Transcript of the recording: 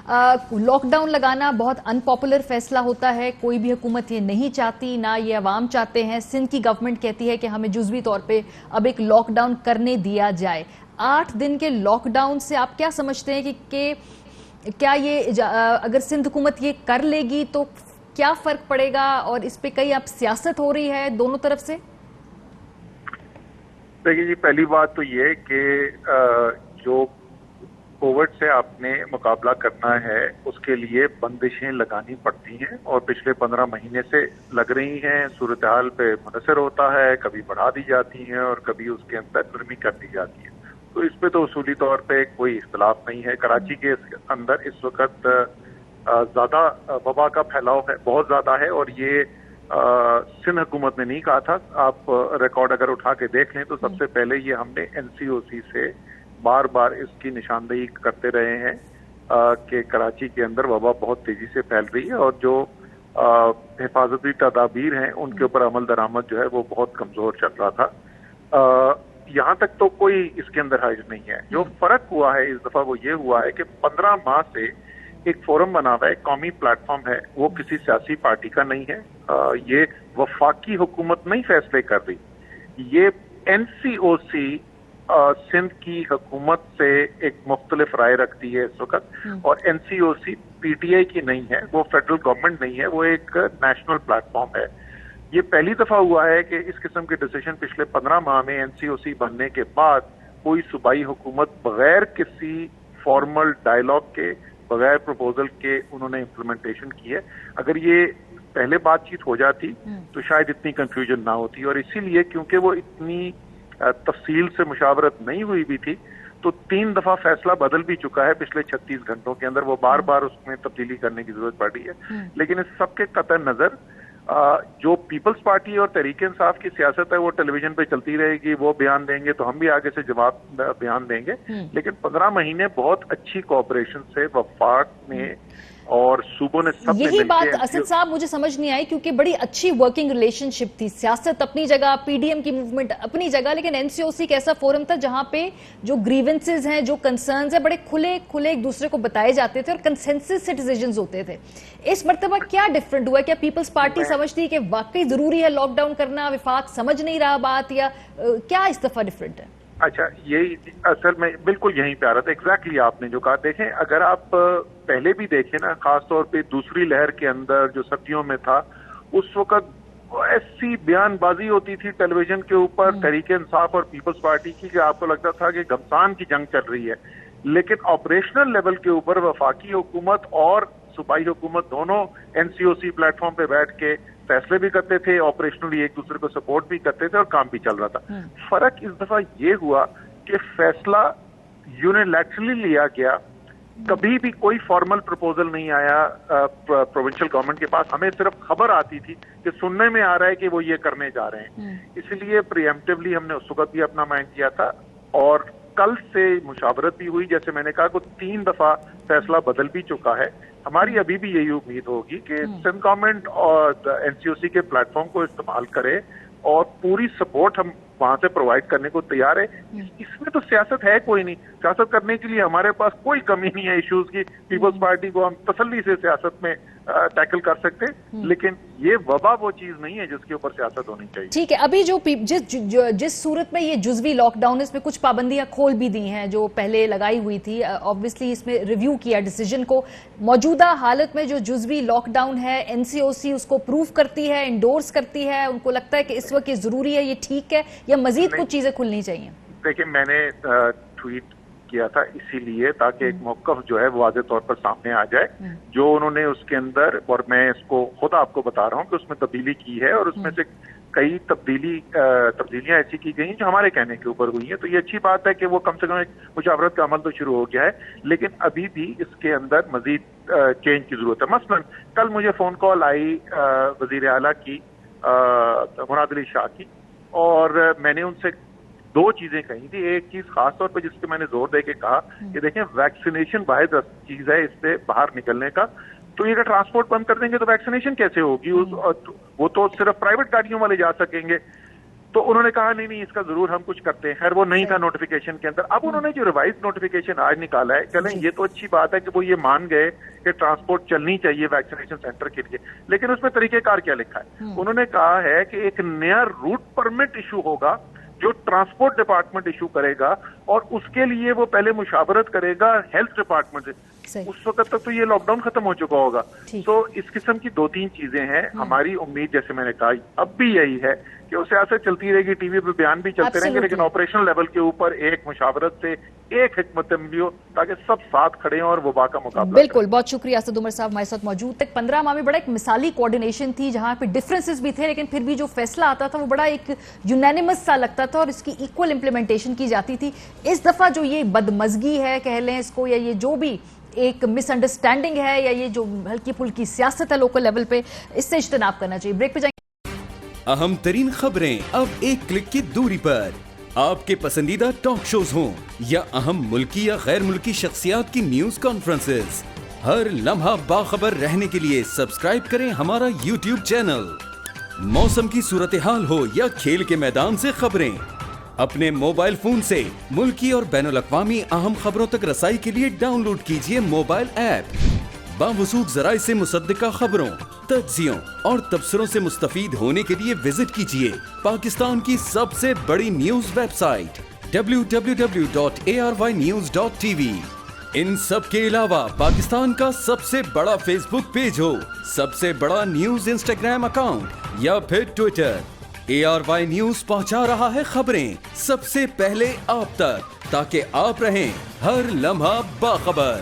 Lock down لگانا بہت انپاپولر فیصلہ ہوتا ہے، کوئی بھی حکومت یہ نہیں چاہتی، نہ یہ عوام چاہتے ہیں۔ سندھ کی گورنمنٹ کہتی ہے کہ ہمیں جزوی طور پہ اب ایک لاک ڈاؤن کرنے دیا جائے۔ 8 دن کے لاک ڈاؤن سے آپ کیا سمجھتے ہیں کہ کیا یہ اگر سندھ حکومت یہ کر لے گی تو کیا فرق پڑے گا، اور اس پہ کئی اب سیاست ہو رہی ہے دونوں طرف سے؟ دیکھیے جی، پہلی بات تو یہ کہ جو کووڈ سے آپ نے مقابلہ کرنا ہے اس کے لیے بندشیں لگانی پڑتی ہیں، اور پچھلے 15 مہینے سے لگ رہی ہیں۔ صورتحال پہ منحصر ہوتا ہے، کبھی بڑھا دی جاتی ہیں اور کبھی اس کے اندر نرمی کر دی جاتی ہے۔ تو اس پہ تو اصولی طور پہ کوئی اختلاف نہیں ہے۔ کراچی کے اندر اس وقت زیادہ وبا کا پھیلاؤ ہے، بہت زیادہ ہے، اور یہ سندھ حکومت نے نہیں کہا تھا۔ آپ ریکارڈ اگر اٹھا کے دیکھ لیں تو سب سے پہلے یہ ہم نے NCOC سے بار بار اس کی نشاندہی کرتے رہے ہیں کہ کراچی کے اندر وبا بہت تیزی سے پھیل رہی ہے، اور جو حفاظتی تدابیر ہیں ان کے اوپر عمل درآمد جو ہے وہ بہت کمزور چل رہا تھا۔ یہاں تک تو کوئی اس کے اندر حرج نہیں ہے۔ جو فرق ہوا ہے اس دفعہ وہ یہ ہوا ہے کہ 15 ماہ سے ایک فورم بنا ہوا ہے، ایک قومی پلیٹ فارم ہے، وہ کسی سیاسی پارٹی کا نہیں ہے۔ یہ وفاقی حکومت نہیں فیصلے کر رہی، یہ NCOC سندھ کی حکومت سے ایک مختلف رائے رکھتی ہے اس وقت، اور NCOC PTI کی نہیں ہے، وہ فیڈرل گورنمنٹ نہیں ہے، وہ ایک نیشنل پلیٹ فارم ہے۔ یہ پہلی دفعہ ہوا ہے کہ اس قسم کے ڈیسیژن پچھلے 15 ماہ میں NCOC بننے کے بعد کوئی صوبائی حکومت بغیر کسی فارمل ڈائلاگ کے، بغیر پروپوزل کے انہوں نے امپلیمنٹیشن کی ہے۔ اگر یہ پہلے بات چیت ہو جاتی تو شاید اتنی کنفیوژن نہ ہوتی، اور اسی لیے کیونکہ وہ اتنی تفصیل سے مشاورت نہیں ہوئی بھی تھی تو 3 دفعہ فیصلہ بدل بھی چکا ہے پچھلے 36 گھنٹوں کے اندر۔ وہ بار بار اس میں تبدیلی کرنے کی ضرورت پڑ رہی ہے، لیکن اس سب کے قطع نظر جو پیپلز پارٹی اور تحریک انصاف کی سیاست ہے وہ ٹیلی ویژن پہ چلتی رہے گی، وہ بیان دیں گے تو ہم بھی آگے سے جواب بیان دیں گے، لیکن 15 مہینے بہت اچھی کوآپریشن سے وفاق نے اور صوبوں نے سب نے یہی بات اسد صاحب مجھے سمجھ نہیں آئی، کیونکہ بڑی اچھی ورکنگ ریلیشن شپ تھی، سیاست اپنی جگہ، PDM کی موومنٹ اپنی جگہ، لیکن NCOC ایک ایسا فورم تھا جہاں پہ جو گریونسز ہیں، جو کنسرنز ہیں، بڑے کھلے ایک دوسرے کو بتائے جاتے تھے اور کنسنسس سے ڈیسیژنز ہوتے تھے۔ اس مرتبہ کیا ڈفرنٹ ہوا؟ کیا پیپلز پارٹی سمجھتی ہے کہ واقعی ضروری ہے لاک ڈاؤن کرنا، وفاق سمجھ نہیں رہا بات، یا کیا اس دفعہ ڈفرنٹ ہے؟ اچھا، یہی اصل میں بالکل یہیں پہ آ رہا تھا، ایگزیکٹلی آپ نے جو کہا۔ دیکھیں، اگر آپ پہلے بھی دیکھیں نا، خاص طور پہ دوسری لہر کے اندر جو سردیوں میں تھا، اس وقت ایسی بیان بازی ہوتی تھی ٹیلی ویژن کے اوپر تحریک انصاف اور پیپلز پارٹی کی کہ آپ کو لگتا تھا کہ گھمسان کی جنگ چل رہی ہے، لیکن آپریشنل لیول کے اوپر وفاقی حکومت اور صوبائی حکومت دونوں NCOC پلیٹ فارم پہ بیٹھ کے فیصلے بھی کرتے تھے، آپریشنلی ایک دوسرے کو سپورٹ بھی کرتے تھے، اور کام بھی چل رہا تھا۔ فرق اس دفعہ یہ ہوا کہ فیصلہ یونیلیٹرلی لیا گیا، کبھی بھی کوئی فارمل پروپوزل نہیں آیا پروونشل گورنمنٹ کے پاس۔ ہمیں صرف خبر آتی تھی کہ سننے میں آ رہا ہے کہ وہ یہ کرنے جا رہے ہیں، اس لیے پریمپٹیولی ہم نے اس وقت بھی اپنا مائنڈ کیا تھا، اور کل سے مشاورت بھی ہوئی۔ جیسے میں نے کہا کہ 3 دفعہ فیصلہ بدل بھی چکا ہے۔ ہماری ابھی بھی یہی امید ہوگی کہ سندھ گورنمنٹ اور NCOC کے پلیٹ فارم کو استعمال کرے، اور پوری سپورٹ ہم وہاں سے پرووائڈ کرنے کو تیار ہے۔ اس میں تو سیاست ہے کوئی نہیں، سیاست کرنے کے لیے ہمارے پاس کوئی کمی نہیں ہے ایشوز کی۔ پیپلز پارٹی کو ہم تسلی سے سیاست میں ٹیکل کر سکتے، لیکن یہ وبا وہ چیز نہیں ہے جس کے اوپر سیاست ہونی چاہیے۔ ٹھیک ہے، ابھی جس صورت میں یہ جزوی لاک ڈاؤن، اس میں کچھ پابندیاں کھول بھی دی ہیں جو پہلے لگائی ہوئی تھی، آبویسلی اس میں ریویو کیا ڈیسیژن کو۔ موجودہ حالت میں جو جزوی لاک ڈاؤن ہے، NCOC اس کو اپروو کرتی ہے، انڈورس کرتی ہے، ان کو لگتا ہے کہ اس وقت یہ ضروری ہے، یہ ٹھیک ہے، یا مزید کچھ چیزیں کھلنی چاہیے؟ دیکھیں، میں نے ٹویٹ کیا تھا اسی لیے تاکہ ایک موقف جو ہے وہ واضح طور پر سامنے آ جائے، جو انہوں نے اس کے اندر، اور میں اس کو خود آپ کو بتا رہا ہوں کہ اس میں تبدیلی کی ہے، اور اس میں سے کئی تبدیلیاں ایسی کی گئی ہیں جو ہمارے کہنے کے اوپر ہوئی ہیں۔ تو یہ اچھی بات ہے کہ وہ کم سے کم ایک مشاورت کا عمل تو شروع ہو گیا ہے، لیکن ابھی بھی اس کے اندر مزید چینج کی ضرورت ہے۔ مثلا کل مجھے فون کال آئی وزیر اعلیٰ کی، مراد علی شاہ کی، اور میں نے ان سے 2 چیزیں کہی تھی۔ ایک چیز خاص طور پہ جس پہ میں نے زور دے کے کہا کہ دیکھیں، ویکسینیشن واحد چیز ہے اس سے باہر نکلنے کا، تو یہ اگر ٹرانسپورٹ بند کر دیں گے تو ویکسینیشن کیسے ہوگی؟ وہ تو صرف پرائیویٹ گاڑیوں والے جا سکیں گے۔ تو انہوں نے کہا نہیں اس کا ضرور ہم کچھ کرتے ہیں. خیر وہ نہیں تھا نوٹیفیکیشن کے اندر. اب انہوں نے جو ریوائز نوٹیفیکیشن آج نکالا ہے, چلیں یہ تو اچھی بات ہے کہ وہ یہ مان گئے کہ ٹرانسپورٹ چلنی چاہیے ویکسینیشن سینٹر کے لیے, لیکن اس میں طریقہ کار کیا لکھا ہے؟ انہوں نے کہا ہے کہ ایک نیا روٹ پرمٹ ایشو ہوگا جو ٹرانسپورٹ ڈپارٹمنٹ ایشو کرے گا, اور اس کے لیے وہ پہلے مشاورت کرے گا ہیلتھ ڈپارٹمنٹ سے. اس وقت تک تو یہ لاک ڈاؤن ختم ہو چکا ہوگا. تو اس قسم کی 2-3 چیزیں ہیں. ہماری امید جیسے میں نے کہا اب بھی یہی ہے کہ وہ سیاست چلتی رہے گی, ٹی وی پہ بیان بھی چلتے رہیں گے, لیکن آپریشنل لیول کے اوپر ایک مشاورت سے ایک حکمت عملی ہو تاکہ سب ساتھ کھڑے ہیں اور وبا کا مقابلہ. بالکل, بہت شکریہ اسد عمر صاحب ہمارے ساتھ موجود. تک 15 ماہ میں بڑا ایک مثالی کوارڈینیشن تھی جہاں پہ ڈفرینسز بھی تھے, لیکن پھر بھی جو فیصلہ آتا تھا وہ بڑا ایک یونینیمس سا لگتا تھا اور اس کی ایکول امپلیمنٹیشن کی جاتی تھی. اس دفعہ جو یہ بدمزگی ہے کہہ لیں اس کو, یا یہ جو بھی ایک مس انڈرسٹینڈنگ ہے, یا یہ جو ہلکی پھلکی سیاست ہے لوکل لیول پہ, اس سے اجتناب کرنا چاہیے. بریک پہ جائیں. اہم ترین خبریں اب ایک کلک کی دوری پر. آپ کے پسندیدہ ٹاک شوز ہوں یا اہم ملکی یا غیر ملکی شخصیات کی نیوز کانفرنسز, ہر لمحہ باخبر رہنے کے لیے سبسکرائب کریں ہمارا یوٹیوب چینل. موسم کی صورتحال ہو یا کھیل کے میدان سے خبریں, اپنے موبائل فون سے ملکی اور بین الاقوامی اہم خبروں تک رسائی کے لیے ڈاؤن لوڈ کیجیے موبائل ایپ. باوسوق ذرائع سے مصدقہ خبروں, تجزیوں اور تبصروں سے مستفید ہونے کے لیے وزٹ کیجیے پاکستان کی سب سے بڑی نیوز ویب سائٹ www.arYnews.tv. ان سب کے علاوہ پاکستان کا سب سے بڑا فیس بک پیج ہو, سب سے بڑا نیوز انسٹاگرام اکاؤنٹ یا پھر ٹویٹر, ARY نیوز پہنچا رہا ہے خبریں سب سے پہلے آپ تک, تاکہ آپ رہیں ہر لمحہ باخبر.